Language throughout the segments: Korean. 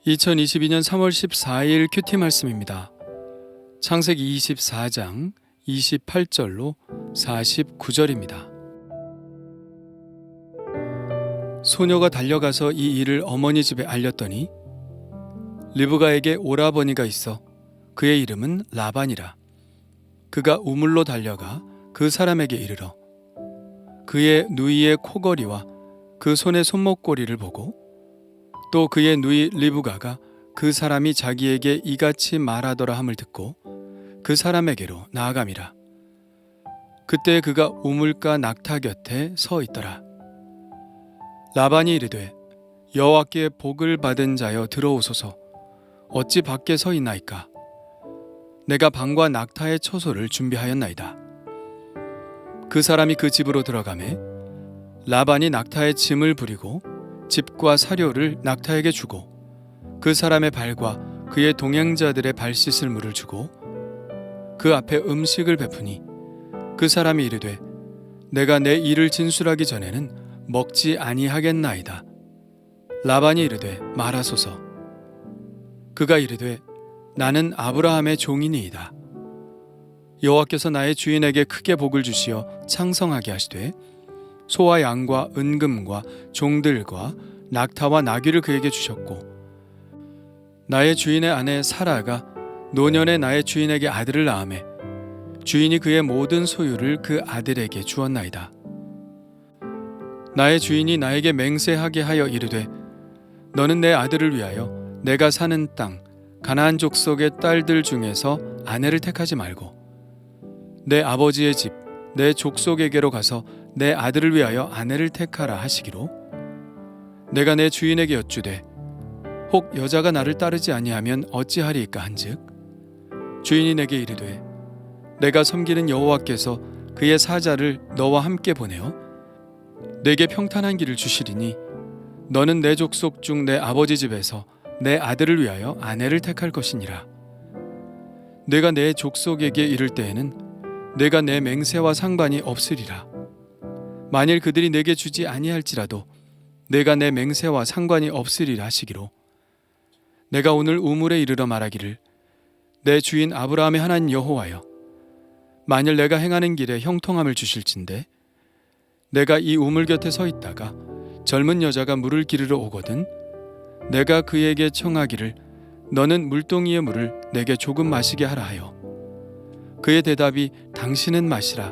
2022년 3월 14일 큐티 말씀입니다. 창세기 24장 28절로 49절입니다. 소녀가 달려가서 이 일을 어머니 집에 알렸더니 리브가에게 오라버니가 있어 그의 이름은 라반이라. 그가 우물로 달려가 그 사람에게 이르러 그의 누이의 코걸이와 그 손의 손목고리를 보고 또 그의 누이 리브가가 그 사람이 자기에게 이같이 말하더라 함을 듣고 그 사람에게로 나아감이라. 그때 그가 우물가 낙타 곁에 서 있더라. 라반이 이르되 여호와께 복을 받은 자여 들어오소서. 어찌 밖에 서 있나이까? 내가 방과 낙타의 처소를 준비하였나이다. 그 사람이 그 집으로 들어가매 라반이 낙타의 짐을 부리고 집과 사료를 낙타에게 주고 그 사람의 발과 그의 동행자들의 발 씻을 물을 주고 그 앞에 음식을 베푸니 그 사람이 이르되 내가 내 일을 진술하기 전에는 먹지 아니하겠나이다. 라반이 이르되 말하소서. 그가 이르되 나는 아브라함의 종이니이다. 여호와께서 나의 주인에게 크게 복을 주시어 창성하게 하시되 소와 양과 은금과 종들과 낙타와 나귀를 그에게 주셨고 나의 주인의 아내 사라가 노년에 나의 주인에게 아들을 낳으매 주인이 그의 모든 소유를 그 아들에게 주었나이다. 나의 주인이 나에게 맹세하게 하여 이르되 너는 내 아들을 위하여 내가 사는 땅 가나안 족속의 딸들 중에서 아내를 택하지 말고 내 아버지의 집 내 족속에게로 가서 내 아들을 위하여 아내를 택하라 하시기로 내가 내 주인에게 여쭈되 혹 여자가 나를 따르지 아니하면 어찌하리이까 한즉 주인이 내게 이르되 내가 섬기는 여호와께서 그의 사자를 너와 함께 보내어 내게 평탄한 길을 주시리니 너는 내 족속 중 내 아버지 집에서 내 아들을 위하여 아내를 택할 것이니라. 내가 내 족속에게 이를 때에는 내가 내 맹세와 상관이 없으리라. 만일 그들이 내게 주지 아니할지라도 내가 내 맹세와 상관이 없으리라 하시기로 내가 오늘 우물에 이르러 말하기를 내 주인 아브라함의 하나님 여호와여 만일 내가 행하는 길에 형통함을 주실진데 내가 이 우물 곁에 서 있다가 젊은 여자가 물을 기르러 오거든 내가 그에게 청하기를 너는 물동이의 물을 내게 조금 마시게 하라 하여 그의 대답이 당신은 마시라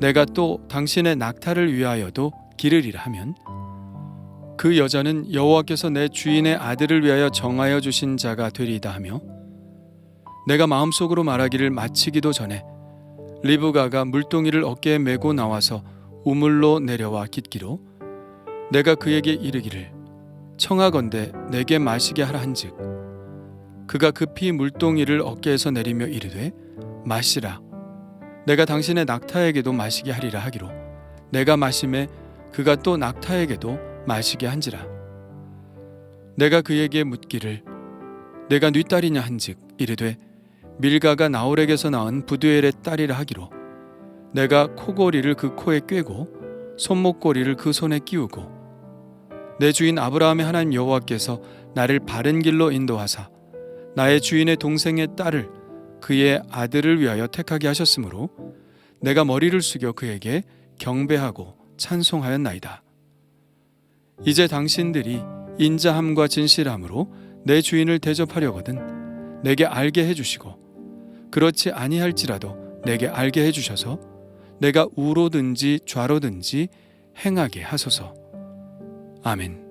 내가 또 당신의 낙타를 위하여도 기르리라 하면 그 여자는 여호와께서 내 주인의 아들을 위하여 정하여 주신 자가 되리이다 하며 내가 마음속으로 말하기를 마치기도 전에 리브가가 물동이를 어깨에 메고 나와서 우물로 내려와 깃기로 내가 그에게 이르기를 청하건대 내게 마시게 하라 한즉 그가 급히 물동이를 어깨에서 내리며 이르되 마시라 내가 당신의 낙타에게도 마시게 하리라 하기로 내가 마심에 그가 또 낙타에게도 마시게 한지라. 내가 그에게 묻기를 내가 네 딸이냐 한즉 이르되 밀가가 나홀에게서 낳은 부두엘의 딸이라 하기로 내가 코고리를 그 코에 꿰고 손목고리를 그 손에 끼우고 내 주인 아브라함의 하나님 여호와께서 나를 바른 길로 인도하사 나의 주인의 동생의 딸을 그의 아들을 위하여 택하게 하셨으므로 내가 머리를 숙여 그에게 경배하고 찬송하였나이다. 이제 당신들이 인자함과 진실함으로 내 주인을 대접하려거든 내게 알게 해주시고 그렇지 아니할지라도 내게 알게 해주셔서 내가 우로든지 좌로든지 행하게 하소서. 아멘.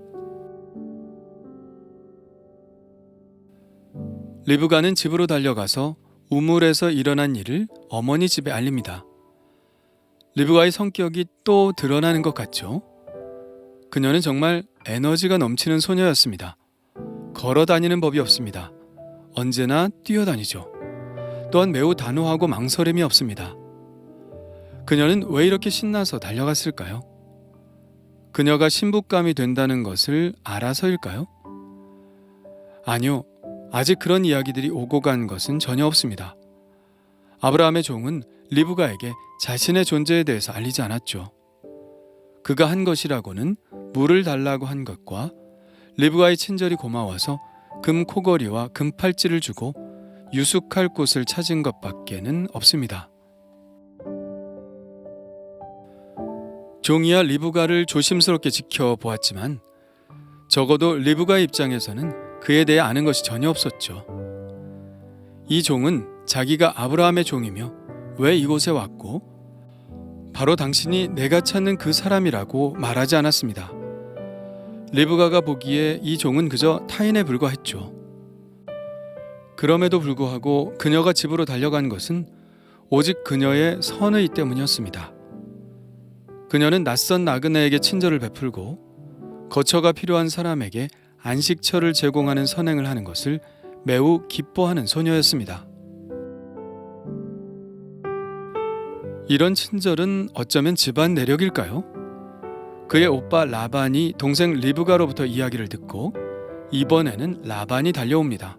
리브가는 집으로 달려가서 우물에서 일어난 일을 어머니 집에 알립니다. 리브가의 성격이 또 드러나는 것 같죠? 그녀는 정말 에너지가 넘치는 소녀였습니다. 걸어 다니는 법이 없습니다. 언제나 뛰어다니죠. 또한 매우 단호하고 망설임이 없습니다. 그녀는 왜 이렇게 신나서 달려갔을까요? 그녀가 신부감이 된다는 것을 알아서일까요? 아니요. 아직 그런 이야기들이 오고 간 것은 전혀 없습니다. 아브라함의 종은 리브가에게 자신의 존재에 대해서 알리지 않았죠. 그가 한 것이라고는 물을 달라고 한 것과 리브가의 친절이 고마워서 금 코걸이와 금 팔찌를 주고 유숙할 곳을 찾은 것밖에는 없습니다. 종이야 리브가를 조심스럽게 지켜보았지만 적어도 리브가의 입장에서는 그에 대해 아는 것이 전혀 없었죠. 이 종은 자기가 아브라함의 종이며 왜 이곳에 왔고 바로 당신이 내가 찾는 그 사람이라고 말하지 않았습니다. 리브가가 보기에 이 종은 그저 타인에 불과했죠. 그럼에도 불구하고 그녀가 집으로 달려간 것은 오직 그녀의 선의 때문이었습니다. 그녀는 낯선 나그네에게 친절을 베풀고 거처가 필요한 사람에게 안식처를 제공하는 선행을 하는 것을 매우 기뻐하는 소녀였습니다. 이런 친절은 어쩌면 집안 내력일까요? 그의 오빠 라반이 동생 리브가로부터 이야기를 듣고 이번에는 라반이 달려옵니다.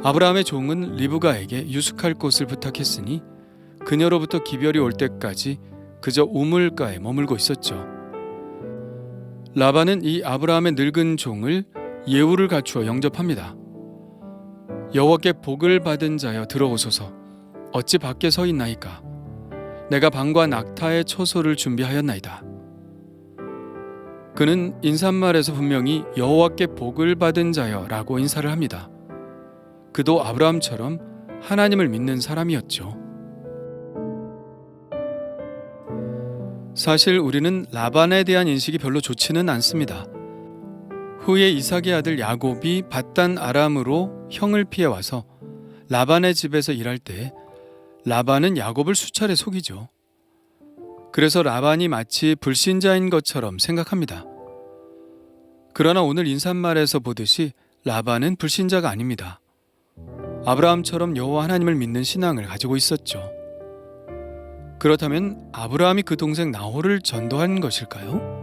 아브라함의 종은 리브가에게 유숙할 곳을 부탁했으니 그녀로부터 기별이 올 때까지 그저 우물가에 머물고 있었죠. 라반은 이 아브라함의 늙은 종을 예우를 갖추어 영접합니다. 여호와께 복을 받은 자여 들어오소서. 어찌 밖에 서 있나이까. 내가 방과 낙타의 처소를 준비하였나이다. 그는 인사말에서 분명히 여호와께 복을 받은 자여라고 인사를 합니다. 그도 아브라함처럼 하나님을 믿는 사람이었죠. 사실 우리는 라반에 대한 인식이 별로 좋지는 않습니다. 후에 이삭의 아들 야곱이 밧단 아람으로 형을 피해 와서 라반의 집에서 일할 때 라반은 야곱을 수차례 속이죠. 그래서 라반이 마치 불신자인 것처럼 생각합니다. 그러나 오늘 인사말에서 보듯이 라반은 불신자가 아닙니다. 아브라함처럼 여호와 하나님을 믿는 신앙을 가지고 있었죠. 그렇다면 아브라함이 그 동생 나홀을 전도한 것일까요?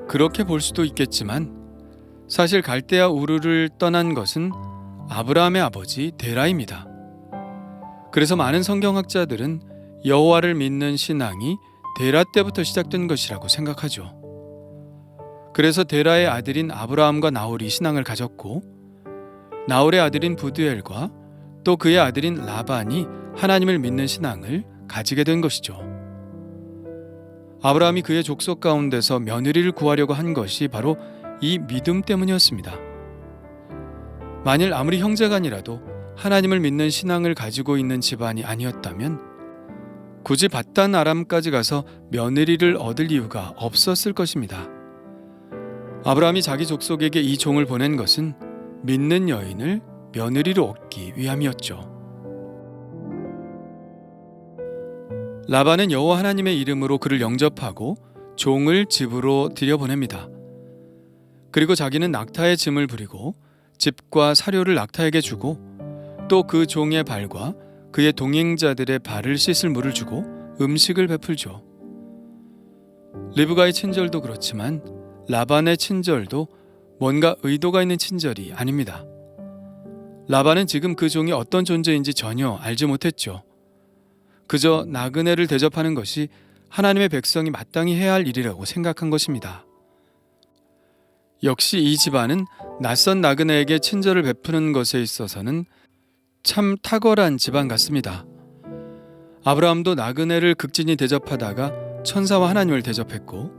그렇게 볼 수도 있겠지만 사실 갈대아 우르를 떠난 것은 아브라함의 아버지 데라입니다. 그래서 많은 성경학자들은 여호와를 믿는 신앙이 데라 때부터 시작된 것이라고 생각하죠. 그래서 데라의 아들인 아브라함과 나홀이 신앙을 가졌고 나홀의 아들인 부드엘과 또 그의 아들인 라반이 하나님을 믿는 신앙을 가지게 된 것이죠. 아브라함이 그의 족속 가운데서 며느리를 구하려고 한 것이 바로 이 믿음 때문이었습니다. 만일 아무리 형제간이라도 하나님을 믿는 신앙을 가지고 있는 집안이 아니었다면 굳이 밧단 아람까지 가서 며느리를 얻을 이유가 없었을 것입니다. 아브라함이 자기 족속에게 이 종을 보낸 것은 믿는 여인을 며느리로 얻기 위함이었죠. 라반은 여호와 하나님의 이름으로 그를 영접하고 종을 집으로 들여보냅니다. 그리고 자기는 낙타의 짐을 부리고 집과 사료를 낙타에게 주고 또 그 종의 발과 그의 동행자들의 발을 씻을 물을 주고 음식을 베풀죠. 리브가의 친절도 그렇지만 라반의 친절도 뭔가 의도가 있는 친절이 아닙니다. 라반은 지금 그 종이 어떤 존재인지 전혀 알지 못했죠. 그저 나그네를 대접하는 것이 하나님의 백성이 마땅히 해야 할 일이라고 생각한 것입니다. 역시 이 집안은 낯선 나그네에게 친절을 베푸는 것에 있어서는 참 탁월한 집안 같습니다. 아브라함도 나그네를 극진히 대접하다가 천사와 하나님을 대접했고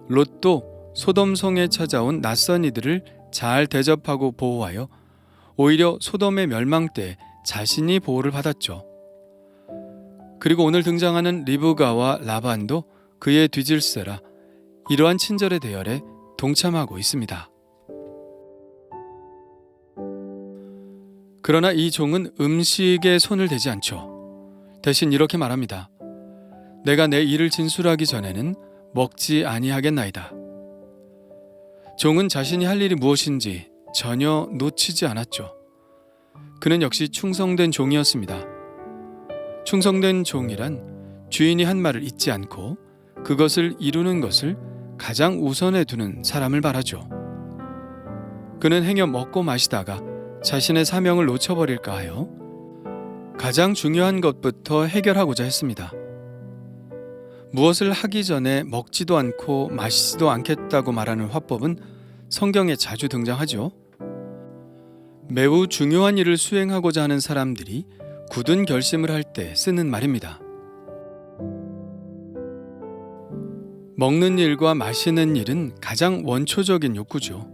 롯도 소돔성에 찾아온 낯선 이들을 잘 대접하고 보호하여 오히려 소돔의 멸망 때 자신이 보호를 받았죠. 그리고 오늘 등장하는 리브가와 라반도 그의 뒤질세라 이러한 친절의 대열에 동참하고 있습니다. 그러나 이 종은 음식에 손을 대지 않죠. 대신 이렇게 말합니다. 내가 내 일을 진술하기 전에는 먹지 아니하겠나이다. 종은 자신이 할 일이 무엇인지 전혀 놓치지 않았죠. 그는 역시 충성된 종이었습니다. 충성된 종이란 주인이 한 말을 잊지 않고 그것을 이루는 것을 가장 우선에 두는 사람을 말하죠. 그는 행여 먹고 마시다가 자신의 사명을 놓쳐버릴까 하여 가장 중요한 것부터 해결하고자 했습니다. 무엇을 하기 전에 먹지도 않고 마시지도 않겠다고 말하는 화법은 성경에 자주 등장하죠. 매우 중요한 일을 수행하고자 하는 사람들이 굳은 결심을 할 때 쓰는 말입니다. 먹는 일과 마시는 일은 가장 원초적인 욕구죠.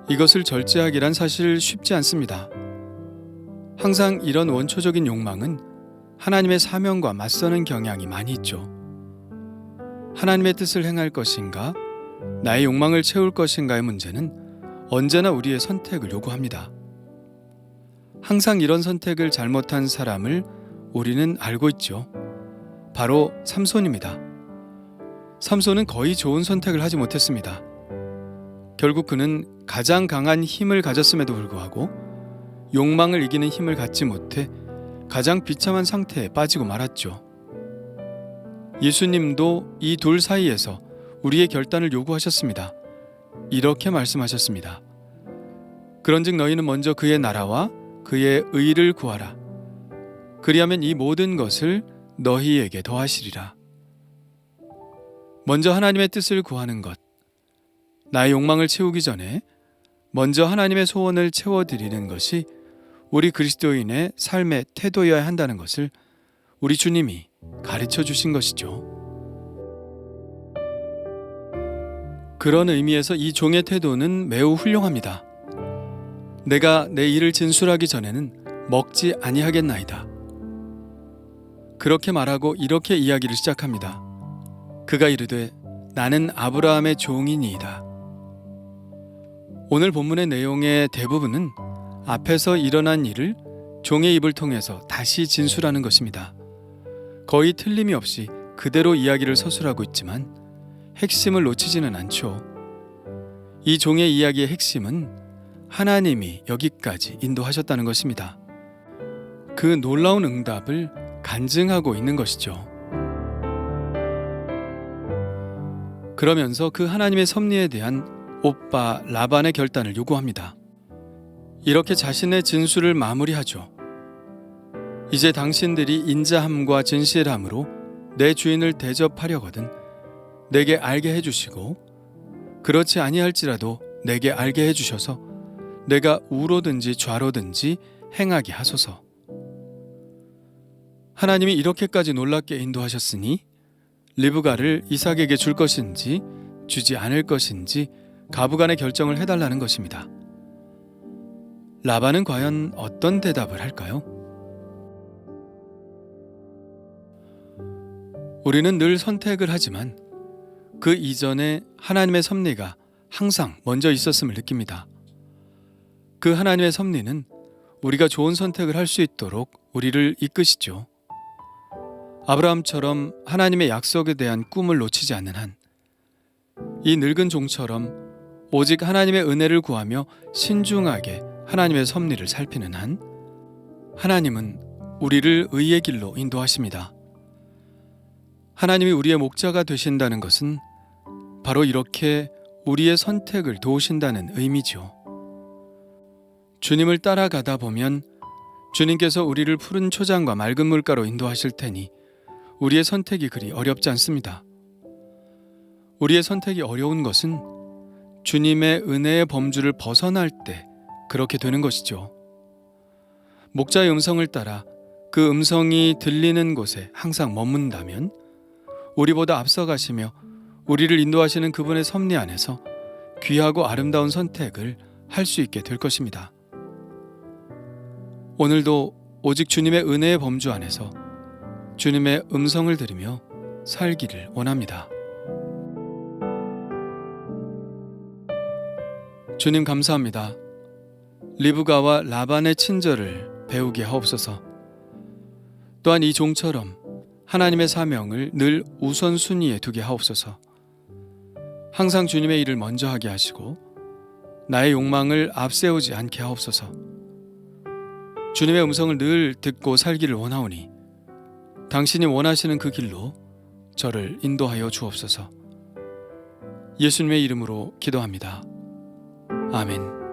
이것을 절제하기란 사실 쉽지 않습니다. 항상 이런 원초적인 욕망은 하나님의 사명과 맞서는 경향이 많이 있죠. 하나님의 뜻을 행할 것인가, 나의 욕망을 채울 것인가의 문제는 언제나 우리의 선택을 요구합니다. 항상 이런 선택을 잘못한 사람을 우리는 알고 있죠. 바로 삼손입니다. 삼손은 거의 좋은 선택을 하지 못했습니다. 결국 그는 가장 강한 힘을 가졌음에도 불구하고 욕망을 이기는 힘을 갖지 못해 가장 비참한 상태에 빠지고 말았죠. 예수님도 이 둘 사이에서 우리의 결단을 요구하셨습니다. 이렇게 말씀하셨습니다. 그런즉 너희는 먼저 그의 나라와 그의 의를 구하라. 그리하면 이 모든 것을 너희에게 더하시리라. 먼저 하나님의 뜻을 구하는 것, 나의 욕망을 채우기 전에 먼저 하나님의 소원을 채워드리는 것이 우리 그리스도인의 삶의 태도여야 한다는 것을 우리 주님이 가르쳐 주신 것이죠. 그런 의미에서 이 종의 태도는 매우 훌륭합니다. 내가 내 일을 진술하기 전에는 먹지 아니하겠나이다. 그렇게 말하고 이렇게 이야기를 시작합니다. 그가 이르되 나는 아브라함의 종이니이다. 오늘 본문의 내용의 대부분은 앞에서 일어난 일을 종의 입을 통해서 다시 진술하는 것입니다. 거의 틀림이 없이 그대로 이야기를 서술하고 있지만 핵심을 놓치지는 않죠. 이 종의 이야기의 핵심은 하나님이 여기까지 인도하셨다는 것입니다. 그 놀라운 응답을 간증하고 있는 것이죠. 그러면서 그 하나님의 섭리에 대한 오빠 라반의 결단을 요구합니다. 이렇게 자신의 진술을 마무리하죠. 이제 당신들이 인자함과 진실함으로 내 주인을 대접하려거든 내게 알게 해주시고 그렇지 아니할지라도 내게 알게 해주셔서 내가 우로든지 좌로든지 행하게 하소서. 하나님이 이렇게까지 놀랍게 인도하셨으니 리브가를 이삭에게 줄 것인지 주지 않을 것인지 가부간의 결정을 해달라는 것입니다. 라반은 과연 어떤 대답을 할까요? 우리는 늘 선택을 하지만 그 이전에 하나님의 섭리가 항상 먼저 있었음을 느낍니다. 그 하나님의 섭리는 우리가 좋은 선택을 할 수 있도록 우리를 이끄시죠. 아브라함처럼 하나님의 약속에 대한 꿈을 놓치지 않는 한, 이 늙은 종처럼 오직 하나님의 은혜를 구하며 신중하게 하나님의 섭리를 살피는 한, 하나님은 우리를 의의 길로 인도하십니다. 하나님이 우리의 목자가 되신다는 것은 바로 이렇게 우리의 선택을 도우신다는 의미죠. 주님을 따라가다 보면 주님께서 우리를 푸른 초장과 맑은 물가로 인도하실 테니 우리의 선택이 그리 어렵지 않습니다. 우리의 선택이 어려운 것은 주님의 은혜의 범주를 벗어날 때 그렇게 되는 것이죠. 목자의 음성을 따라 그 음성이 들리는 곳에 항상 머문다면 우리보다 앞서가시며 우리를 인도하시는 그분의 섭리 안에서 귀하고 아름다운 선택을 할 수 있게 될 것입니다. 오늘도 오직 주님의 은혜의 범주 안에서 주님의 음성을 들으며 살기를 원합니다. 주님 감사합니다. 리브가와 라반의 친절을 배우게 하옵소서. 또한 이 종처럼 하나님의 사명을 늘 우선순위에 두게 하옵소서. 항상 주님의 일을 먼저 하게 하시고 나의 욕망을 앞세우지 않게 하옵소서. 주님의 음성을 늘 듣고 살기를 원하오니 당신이 원하시는 그 길로 저를 인도하여 주옵소서. 예수님의 이름으로 기도합니다. 아멘.